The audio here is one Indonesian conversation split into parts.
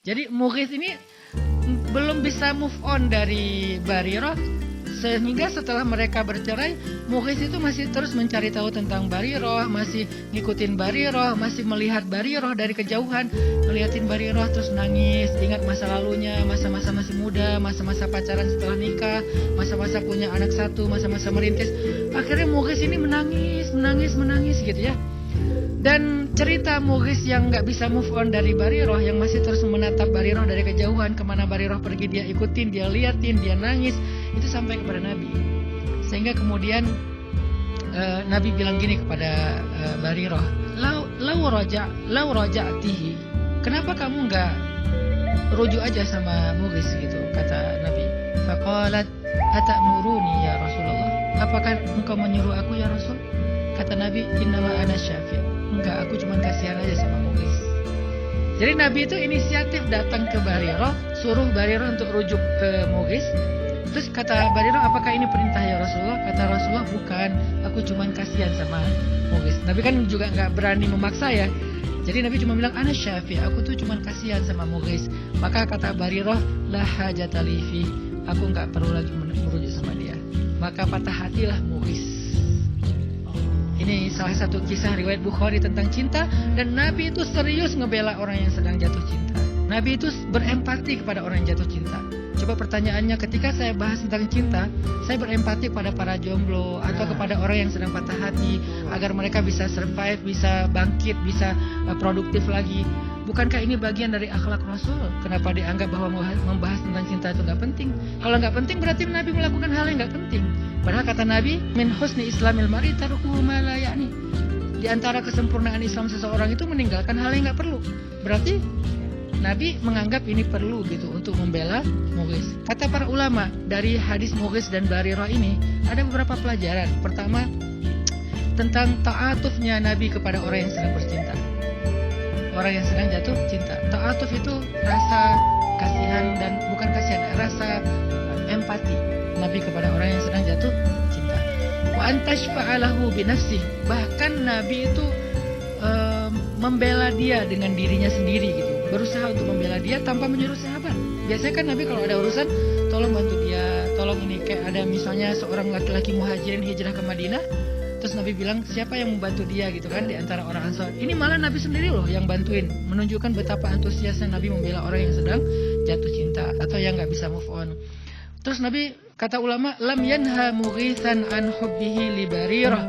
Jadi Mughith ini belum bisa move on dari Barirah, sehingga setelah mereka bercerai, Mughith itu masih terus mencari tahu tentang Barirah, masih ngikutin Barirah, masih melihat Barirah dari kejauhan, ngeliatin Barirah terus nangis, ingat masa lalunya, masa-masa masih muda, masa-masa pacaran setelah nikah, masa-masa punya anak satu, masa-masa merintis. Akhirnya Mughith ini menangis gitu ya. Dan cerita Mughith yang gak bisa move on dari Barirah, yang masih terus menatap Barirah dari kejauhan, kemana Barirah pergi dia ikutin, dia liatin, dia nangis, itu sampai kepada Nabi. Sehingga kemudian Nabi bilang gini kepada Barirah, lau raja'tihi, kenapa kamu gak rujuk aja sama Mughith gitu, kata Nabi. Faqalat atamuruni ya Rasulullah, apakah engkau menyuruh aku ya Rasul? Kata Nabi, innama ana syafi', enggak, aku cuma kasihan aja sama Mughith. Jadi Nabi itu inisiatif datang ke Barirah, suruh Barirah untuk rujuk ke Mughith. Terus kata Barirah, apakah ini perintah ya Rasulullah? Kata Rasulullah, bukan, aku cuma kasihan sama Mughith. Nabi kan juga nggak berani memaksa ya. Jadi Nabi cuma bilang, ana syafi', aku tuh cuma kasihan sama Mughith. Maka kata Barirah, la hajata li fi, aku nggak perlu lagi merujuk sama dia. Maka patah hatilah Mughith. Ini salah satu kisah riwayat Bukhari tentang cinta, dan Nabi itu serius ngebela orang yang sedang jatuh cinta. Nabi itu berempati kepada orang yang jatuh cinta. Coba pertanyaannya, ketika saya bahas tentang cinta, saya berempati kepada para jomblo atau kepada orang yang sedang patah hati, agar mereka bisa survive, bisa bangkit, bisa produktif lagi. Bukankah ini bagian dari akhlak Rasul? Kenapa dianggap bahwa membahas tentang cinta itu gak penting? Kalau gak penting berarti Nabi melakukan hal yang gak penting. Padahal kata Nabi, min husni islamil mar'i tarkuhu ma la ya'ni. Di antara kesempurnaan Islam seseorang itu meninggalkan hal yang gak perlu. Berarti Nabi menganggap ini perlu gitu untuk membela Mughith. Kata para ulama, dari hadis Mughith dan Barirah ini ada beberapa pelajaran. Pertama, tentang ta'atufnya Nabi kepada orang yang sedang bercinta, orang yang sedang jatuh cinta. Ta'atuf itu rasa kasihan, dan bukan kasihan, rasa empati Nabi kepada orang yang sedang jatuh cinta. Wa antashfa'alahu binafsih, bahkan Nabi itu membela dia dengan dirinya sendiri gitu, berusaha untuk membela dia tanpa menyuruh sahabat. Biasanya kan Nabi kalau ada urusan, tolong bantu dia, tolong ini, kayak ada misalnya seorang laki-laki muhajirin hijrah ke Madinah, terus Nabi bilang siapa yang membantu dia gitu kan di antara orang Ansar. Ini malah Nabi sendiri loh yang bantuin, menunjukkan betapa antusiasnya Nabi membela orang yang sedang jatuh cinta atau yang nggak bisa move on. Terus Nabi, kata ulama, lam yanha Mughithan an hubbihi li Barirah.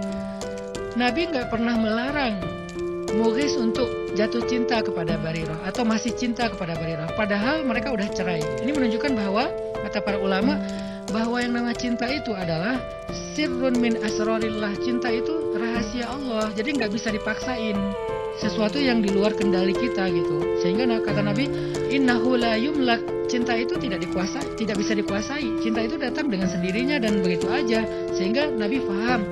Nabi nggak pernah melarang Mughith untuk jatuh cinta kepada Barirah atau masih cinta kepada Barirah, padahal mereka udah cerai. Ini menunjukkan bahwa, kata para ulama, bahwa yang namanya cinta itu adalah sirrun min asrarillah. Cinta itu rahasia Allah, jadi nggak bisa dipaksain, sesuatu yang di luar kendali kita gitu. Sehingga kata Nabi, innahu la yumlak, cinta itu tidak dikuasai, tidak bisa dikuasai. Cinta itu datang dengan sendirinya dan begitu aja. Sehingga Nabi paham,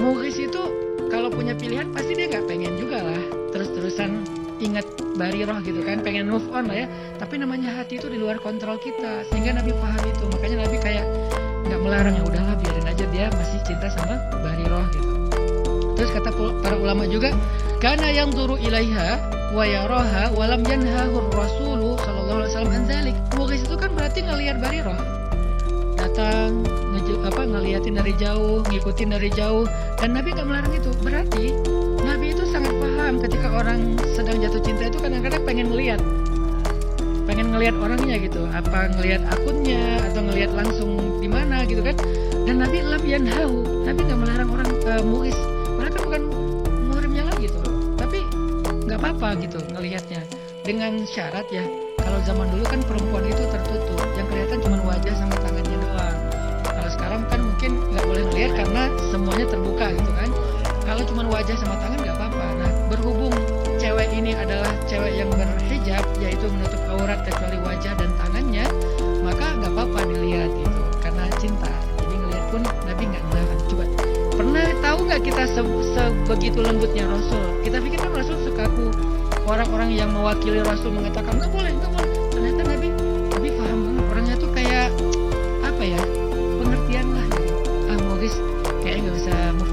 Mughith itu kalau punya pilihan pasti dia nggak pengen juga lah terus-terusan ingat Barirah gitu kan, pengen move on lah ya. Tapi namanya hati itu di luar kontrol kita, sehingga Nabi paham itu. Makanya Nabi kayak nggak melarang, ya udahlah biarin aja dia masih cinta sama Barirah gitu. Terus kata para ulama juga, kana yang turu ilaiha wa yaraha wa lam yanhahu Rasulu sallallahu alaihi wasallam an dzalik. Mughith itu kan berarti ngelihat Barirah, datang ngeliatin dari jauh, ngikutin dari jauh, dan Nabi nggak melarang itu. Berarti Nabi itu sangat paham ketika orang sedang jatuh cinta itu kadang-kadang pengen ngelihat orangnya gitu, apa ngelihat akunnya atau ngelihat langsung di mana gitu kan. Dan Nabi lam yanhahu, Nabi nggak melarang orang Mughith, mereka bukan muhrimnya lagi gitu, tapi nggak apa-apa gitu ngelihatnya, dengan syarat ya, kalau zaman dulu kan perempuan itu tertutup, yang kelihatan cuma wajah sama tangannya doang. Kalau sekarang kan mungkin nggak boleh ngelihat karena semuanya terbuka gitu kan. Kalau cuma wajah sama tangan nggak apa-apa. Nah, berhubung cewek ini adalah cewek yang berhijab, yaitu menutup aurat kecuali wajah dan tangannya, maka nggak apa-apa dilihat gitu, karena cinta. Jadi ngelihat pun Nabi nggak melarang. Coba, pernah tahu nggak kita sebegitu lembutnya Rasul? Kita pikir kan Rasul sekaku orang-orang yang mewakili Rasul mengatakan nggak boleh. Ternyata Nabi paham banget, orangnya tuh kayak apa ya, pengertian lah gitu. Mughith kayaknya nggak bisa move